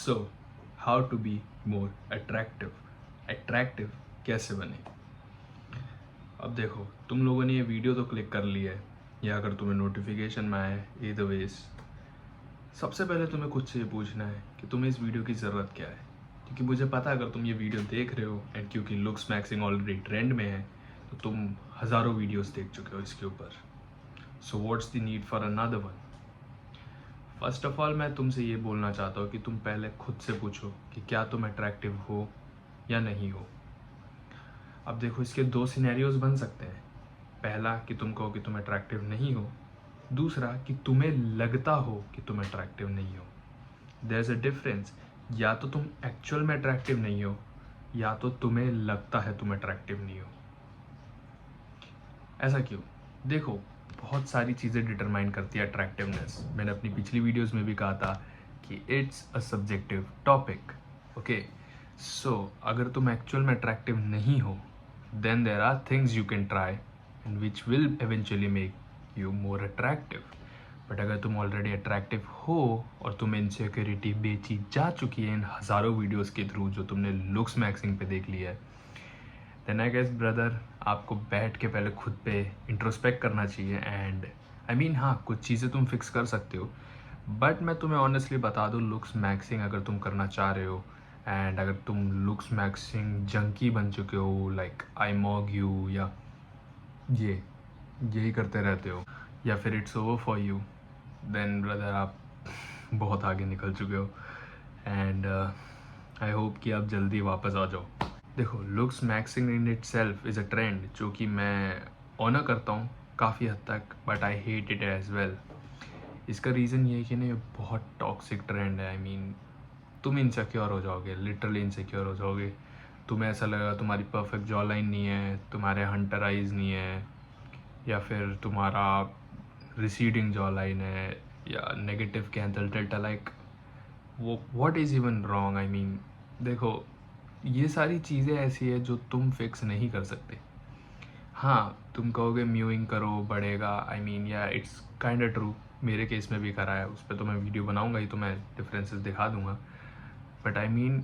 So how to be more attractive कैसे बने। अब देखो, तुम लोगों ने ये वीडियो तो क्लिक कर लिया है, या अगर तुम्हें नोटिफिकेशन में आए, ईदर वेज सबसे पहले तुम्हें खुद से ये पूछना है कि तुम्हें इस वीडियो की ज़रूरत क्या है। क्योंकि मुझे पता है अगर तुम ये वीडियो देख रहे हो एंड क्योंकि लुक्स मैक्सिंग ऑलरेडी ट्रेंड में है, तो तुम हज़ारों वीडियोस देख चुके हो इसके ऊपर। So what's the need for another one. First of all मैं तुमसे ये बोलना चाहता हूँ कि तुम पहले खुद से पूछो कि क्या तुम अट्रैक्टिव हो या नहीं हो। अब देखो, इसके दो सिनेरियोज बन सकते हैं। पहला कि तुम कहो कि तुम अट्रैक्टिव नहीं हो, दूसरा कि तुम्हें लगता हो कि तुम अट्रैक्टिव नहीं हो। There is a difference. या तो तुम एक्चुअल में अट्रैक्टिव नहीं हो, या तो तुम्हें लगता है तुम अट्रैक्टिव नहीं हो। ऐसा क्यों? देखो, बहुत सारी चीज़ें डिटरमाइन करती है अट्रैक्टिवनेस। मैंने अपनी पिछली वीडियोस में भी कहा था कि it's a subjective topic. Okay, so अगर तुम एक्चुअल में अट्रैक्टिव नहीं हो, then there are things you can try and which will eventually make you more attractive. But अगर तुम ऑलरेडी अट्रैक्टिव हो और तुम्हें इनसिक्योरिटी बेची जा चुकी है इन हज़ारों वीडियोस के थ्रू जो तुमने लुक्स मैक्सिंग पे देख लिया है, देन आई गेस ब्रदर, आपको बैठ के पहले खुद पे इंट्रोस्पेक्ट करना चाहिए। एंड आई मीन, हाँ, कुछ चीज़ें तुम फिक्स कर सकते हो, बट मैं तुम्हें ऑनेस्टली बता दूँ, लुक्स मैक्सिंग अगर तुम करना चाह रहे हो एंड अगर तुम लुक्स मैक्सिंग जंकी बन चुके हो, लाइक आई मॉग यू, या यही करते रहते हो, या फिर it's over for you, then brother आप बहुत आगे निकल चुके हो। एंड आई होप कि आप जल्दी वापस आ जाओ। देखो, looks maxing in itself is a trend जो कि मैं ऑनर करता हूँ काफ़ी हद तक, but I hate it as well. इसका रीज़न ये है कि ना, ये बहुत टॉक्सिक ट्रेंड है। आई मीन, तुम इनसिक्योर हो जाओगे, लिटरली इनसिक्योर हो जाओगे। तुम्हें ऐसा लगेगा तुम्हारी परफेक्ट जॉ लाइन नहीं है, तुम्हारे हंटर आइज नहीं है, या फिर तुम्हारा रिसीडिंग जॉ लाइन है, या नेगेटिव कैंसल डेल्टा, लाइक वो what is even wrong. I mean, देखो, ये सारी चीज़ें ऐसी है जो तुम फिक्स नहीं कर सकते। हाँ, तुम कहोगे म्यूइंग करो बढ़ेगा, आई मीन, या इट्स काइंड ऑफ ट्रू। मेरे केस में भी करा है, उस पर तो मैं वीडियो बनाऊंगा ही, तो मैं डिफरेंसेस दिखा दूंगा। बट आई मीन,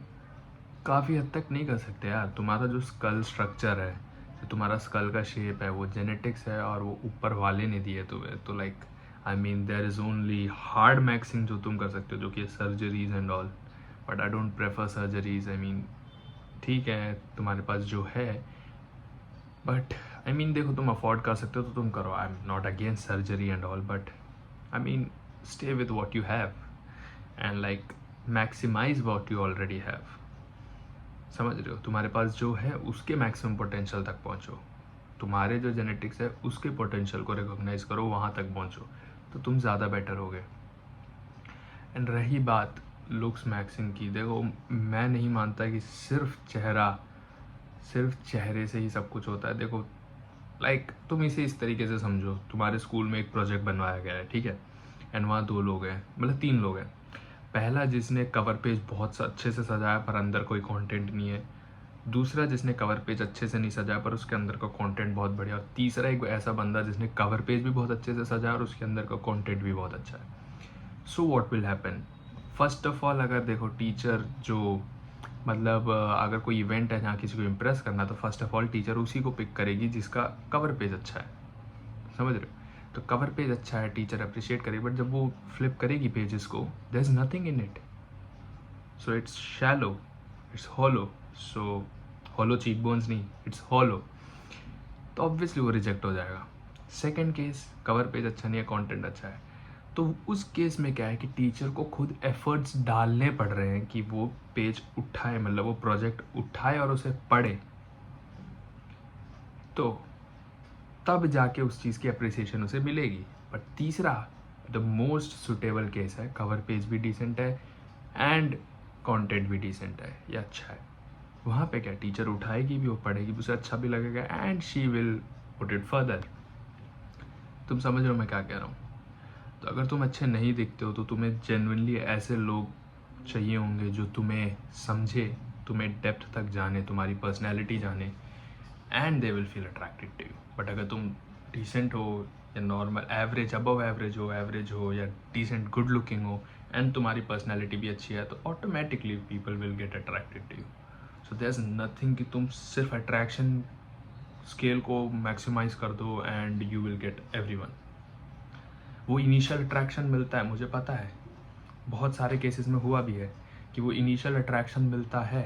काफ़ी हद तक नहीं कर सकते यार। तुम्हारा जो स्कल स्ट्रक्चर है, जो तुम्हारा स्कल का शेप है, वो जेनेटिक्स है और वो ऊपर वाले ने दिए तुम्हें। तो like I mean, there is only hard maxing जो तुम कर सकते हो, जो कि surgeries and all. But I don't prefer surgeries. I mean, ठीक है तुम्हारे पास जो है, बट आई मीन देखो, तुम अफोर्ड कर सकते हो तो तुम करो। I am not against surgery and all, but I mean, stay with what you have and like maximise what you already have. समझ रहे हो? तुम्हारे पास जो है उसके मैक्सिमम पोटेंशियल तक पहुंचो। तुम्हारे जो जेनेटिक्स है उसके पोटेंशियल को रिकॉग्नाइज करो, वहाँ तक पहुंचो, तो तुम ज़्यादा बेटर होगे। एंड रही बात लुक्स मैक्सिंग की, देखो, मैं नहीं मानता कि सिर्फ चेहरे से ही सब कुछ होता है। देखो, लाइक तुम इसे इस तरीके से समझो, तुम्हारे स्कूल में एक प्रोजेक्ट बनवाया गया है, ठीक है, एंड वहाँ दो लोग हैं, मतलब तीन लोग हैं। पहला जिसने कवर पेज बहुत अच्छे से सजाया पर अंदर कोई कंटेंट नहीं है, दूसरा जिसने कवर पेज अच्छे से नहीं सजाया पर उसके अंदर का कंटेंट बहुत बढ़िया, और तीसरा एक ऐसा बंदा जिसने कवर पेज भी बहुत अच्छे से सजाया और उसके अंदर का कंटेंट भी बहुत अच्छा है। So what will happen? First of all, अगर देखो टीचर जो, मतलब अगर कोई इवेंट है जहाँ किसी को इम्प्रेस करना, तो फर्स्ट ऑफ ऑल टीचर उसी को पिक करेगी जिसका कवर पेज अच्छा है। समझ रहे हो? तो कवर पेज अच्छा है, टीचर अप्रिशिएट करेगी, बट जब वो फ्लिप करेगी पेजेस को, there is nothing in it, so it's shallow, it's hollow. So hollow cheek bones नहीं, इट्स हॉलो, तो ऑब्वियसली वो रिजेक्ट हो जाएगा। सेकेंड केस, कवर पेज अच्छा नहीं है, कॉन्टेंट अच्छा है, तो उस केस में क्या है कि टीचर को खुद एफर्ट्स डालने पड़ रहे हैं कि वो पेज उठाए, मतलब वो प्रोजेक्ट उठाए और उसे पढ़े, तो तब जाके उस चीज़ की अप्रिसिएशन उसे मिलेगी। बट तीसरा, द मोस्ट सुटेबल केस है, कवर पेज भी डिसेंट है एंड कंटेंट भी डिसेंट है या अच्छा है, वहाँ पे क्या, टीचर उठाएगी भी, वो पढ़ेगी भी, उसे अच्छा भी लगेगा and she will put it further. तुम समझ रहे हो मैं क्या कह रहा हूँ? तो अगर तुम अच्छे नहीं दिखते हो तो तुम्हें जेन्युइनली ऐसे लोग चाहिए होंगे जो तुम्हें समझे, तुम्हें डेप्थ तक जाने, तुम्हारी पर्सनैलिटी जाने, and they will feel attracted to you. But अगर तुम डिसेंट हो या नॉर्मल एवरेज, अबव एवरेज हो, या डिसेंट गुड लुकिंग हो, एंड तुम्हारी पर्सनैलिटी भी अच्छी है, तो automatically people will get attracted to you. So there is nothing कि तुम सिर्फ अट्रैक्शन स्केल को मैक्सिमाइज कर दो and you will get everyone. वो इनिशियल अट्रैक्शन मिलता है, मुझे पता है, बहुत सारे केसेस में हुआ भी है कि वो इनिशियल अट्रैक्शन मिलता है,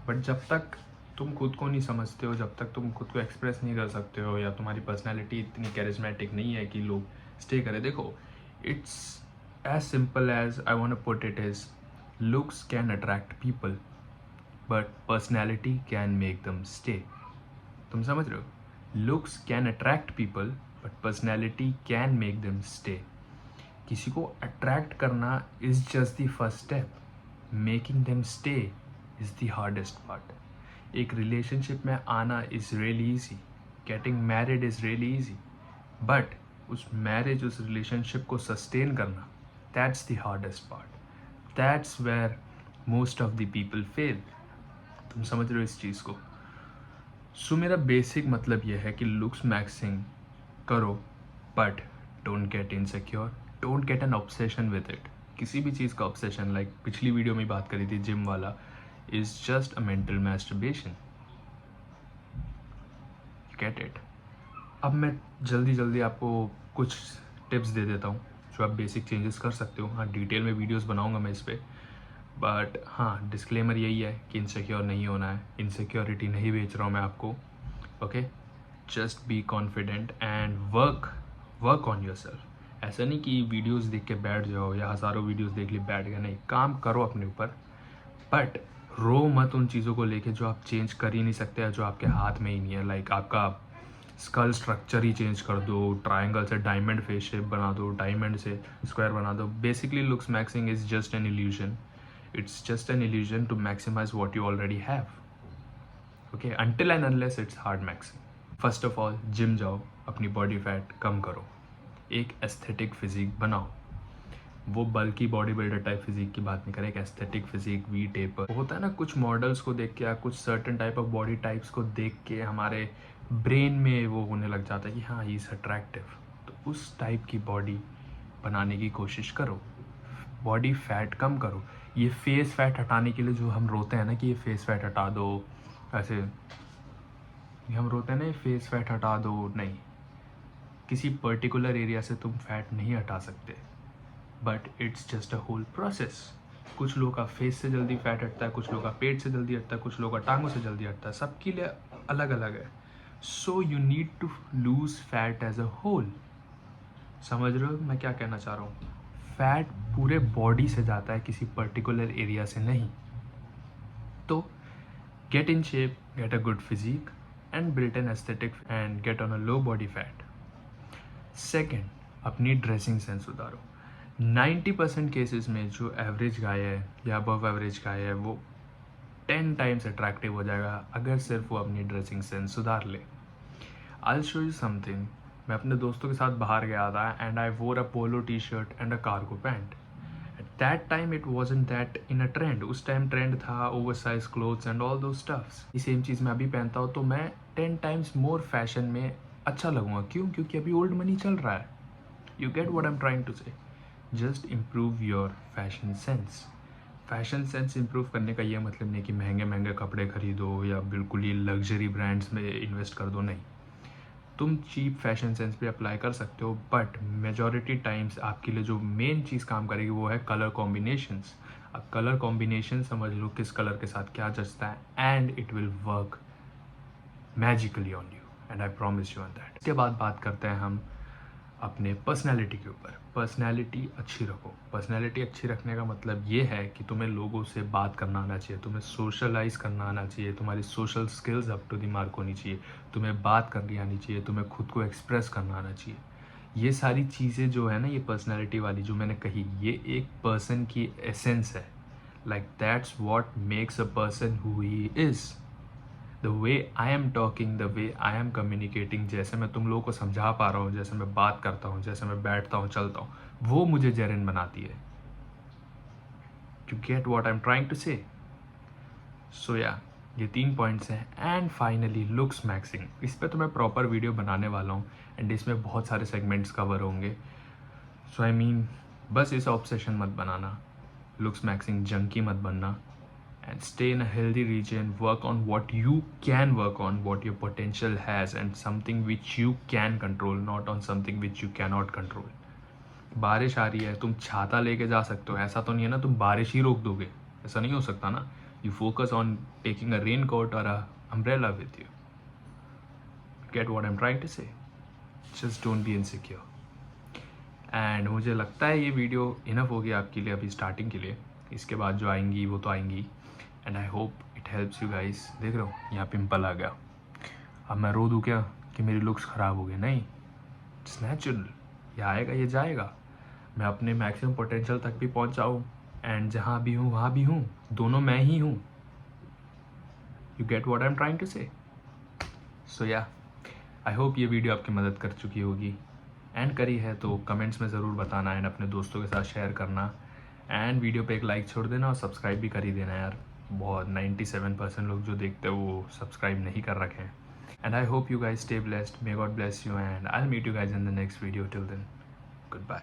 बट जब तक तुम खुद को नहीं समझते हो, जब तक तुम खुद को एक्सप्रेस नहीं कर सकते हो, या तुम्हारी पर्सनैलिटी इतनी कैरिज्मेटिक नहीं है कि लोग स्टे करें. देखो, it's as simple as I want to put it is, looks can attract people but personality can make them stay. तुम समझ रहे हो? Looks can attract people but personality can make them stay. किसी को attract करना is just the first step, making them stay is the hardest part. एक relationship में आना is really easy, getting married is really easy, but उस marriage, उस relationship को sustain करना, that's the hardest part. That's where most of the people fail. तुम समझ रहे हो इस चीज़ को? सो मेरा बेसिक मतलब यह है कि लुक्स मैक्सिंग करो but don't get insecure, don't get an obsession with it. किसी भी चीज़ का ऑब्सेशन, लाइक पिछली वीडियो में बात करी थी जिम वाला, is just a mental masturbation. Get it? अब मैं जल्दी आपको कुछ टिप्स दे देता हूँ जो आप बेसिक चेंजेस कर सकते हो. हाँ, डिटेल में वीडियोस बनाऊंगा मैं इस पर, बट हाँ, डिस्क्लेमर यही है कि इनसिक्योर नहीं होना है, इनसिक्योरिटी नहीं बेच रहा हूँ मैं आपको. Okay, just be confident and work on your self. ऐसा नहीं कि वीडियोस देख के बैठ जाओ या हज़ारों वीडियोस देख ली बैठ गए, नहीं, काम करो अपने ऊपर, बट रो मत उन चीज़ों को लेके जो आप चेंज कर ही नहीं सकते या जो आपके हाथ में ही नहीं है. लाइक आपका स्कल स्ट्रक्चर ही चेंज कर दो, ट्रायंगल से डायमंड फेस शेप बना दो, डायमंड से स्क्वायर बना दो. Basically looks maxing is just an illusion. It's just an illusion to maximize what you already have. Okay, until and unless it's hard maxing. First of all, gym जाओ, अपनी body fat कम करो, एक aesthetic physique बनाओ. वो बल्कि body builder type physique की बात नहीं करें, एक एस्थेटिक फिजिक, वी टेपर होता है ना, कुछ मॉडल्स को देख के या कुछ certain type of body types को देख के हमारे ब्रेन में वो होने लग जाता है कि हाँ, ही इज़ अट्रैक्टिव. तो उस टाइप की बॉडी बनाने की कोशिश करो, बॉडी फैट कम करो. ये फेस फैट हटाने के लिए जो हम रोते हैं ना कि ये फेस फैट हटा दो, ऐसे ये हम रोते हैं ना, ये फेस फैट हटा दो, नहीं, किसी पर्टिकुलर एरिया से तुम फैट नहीं हटा सकते, but it's just a whole process. कुछ लोगों का फेस से जल्दी फैट हटता है, कुछ लोगों का पेट से जल्दी हटता है, कुछ लोगों का टांगों से जल्दी हटता है, सबके लिए अलग अलग है. So you need to lose fat as a whole. समझ रहे हो मैं क्या कहना चाह रहा हूँ? फैट पूरे बॉडी से जाता है, किसी पर्टिकुलर एरिया से नहीं. तो get in shape, get a good physique and built an aesthetic and get on a low body fat. Second, अपनी ड्रेसिंग सेंस सुधारो. 90% केसेस में जो एवरेज गाय है या अबव एवरेज गाय है, वो 10 टाइम्स अट्रैक्टिव हो जाएगा अगर सिर्फ वो अपनी ड्रेसिंग सेंस सुधार ले. I show you something. मैं अपने दोस्तों के साथ बाहर गया था and I wore a polo T shirt and a cargo pant. At that time it wasn't that in a trend. उस टाइम ट्रेंड था over size clothes and all those stuffs. ये सेम चीज़ मैं अभी पहनता हूँ तो मैं 10 टाइम्स मोर फैशन में अच्छा लगूंगा. क्यों? क्योंकि अभी ओल्ड मनी चल रहा है. You get what I am trying to say. Just improve your fashion sense. Fashion sense improve करने का ये मतलब नहीं कि महंगे महंगे कपड़े खरीदो या बिल्कुल ही लग्जरी ब्रांड्स में इन्वेस्ट कर दो, नहीं. तुम चीप फैशन सेंस पे अप्लाई कर सकते हो, बट मेजॉरिटी टाइम्स आपके लिए जो मेन चीज़ काम करेगी वो है कलर कॉम्बिनेशंस. अब कलर कॉम्बिनेशन समझ लो किस कलर के साथ क्या जचता है and it will work magically on you and I promise you on that. इसके बाद बात करते हैं हम अपने पर्सनैलिटी के ऊपर. पर्सनैलिटी अच्छी रखो. पर्सनैलिटी अच्छी रखने का मतलब ये है कि तुम्हें लोगों से बात करना आना चाहिए, तुम्हें सोशलाइज करना आना चाहिए, तुम्हारी social skills up to the mark होनी चाहिए, तुम्हें बात करनी आनी चाहिए, तुम्हें खुद को एक्सप्रेस करना आना चाहिए. ये सारी चीज़ें जो है ना, ये पर्सनैलिटी वाली जो मैंने कही, ये एक पर्सन की एसेंस है. Like that's what makes a person who he is. The way I am talking, the way I am communicating, जैसे मैं तुम लोगों को समझा पा रहा हूँ, जैसे मैं बात करता हूँ, जैसे मैं बैठता हूँ, चलता हूँ, वो मुझे जेरिन बनाती है. You get what I am trying to say. So या ये 3 पॉइंट्स हैं. And finally looks maxing. इस पर तो मैं प्रॉपर वीडियो बनाने वाला हूँ एंड इसमें बहुत सारे सेगमेंट्स कवर होंगे. सो आई मीन बस इस ऑब्सेशन मत बनाना, लुक्स मैक्सिंग जंकी मत बनना, and stay in a healthy region, work on what you can work on, what your potential has, and something which you can control, not on something which you cannot control. बारिश आ रही है, तुम छाता लेके जा सकते हो, ऐसा तो नहीं है ना तुम बारिश ही रोक दोगे, ऐसा नहीं हो सकता ना. You focus on taking a raincoat or a umbrella with you. Get what I'm trying to say? Just don't be insecure. And मुझे लगता है ये वीडियो इनफ होगी आपके लिए अभी स्टार्टिंग के लिए. इसके बाद जो आएंगी वो तो आएंगी. And I hope it helps you guys. देख रहे हो यहाँ पिंपल आ गया. अब मैं रो दूँ क्या कि मेरी लुक्स ख़राब हो गए? नहीं, इट्स नेचुरल. ये आएगा ये जाएगा. मैं अपने मैक्सिमम पोटेंशियल तक भी पहुँचा हूँ, एंड जहाँ भी हूँ वहाँ भी हूँ, दोनों मैं ही हूँ. You get what I am trying to say. So या, आई होप ये वीडियो आपकी मदद कर चुकी होगी. एंड करी है तो कमेंट्स में ज़रूर बताना, एंड अपने दोस्तों के साथ शेयर करना, एंड वीडियो पे एक लाइक छोड़ देना और सब्सक्राइब भी कर ही देना यार. बहुत 97% लोग जो देखते हो वो सब्सक्राइब नहीं कर रखे हैं. And I hope you guys stay blessed. May God bless you, and I will meet you guys in the next video. Till then, good bye.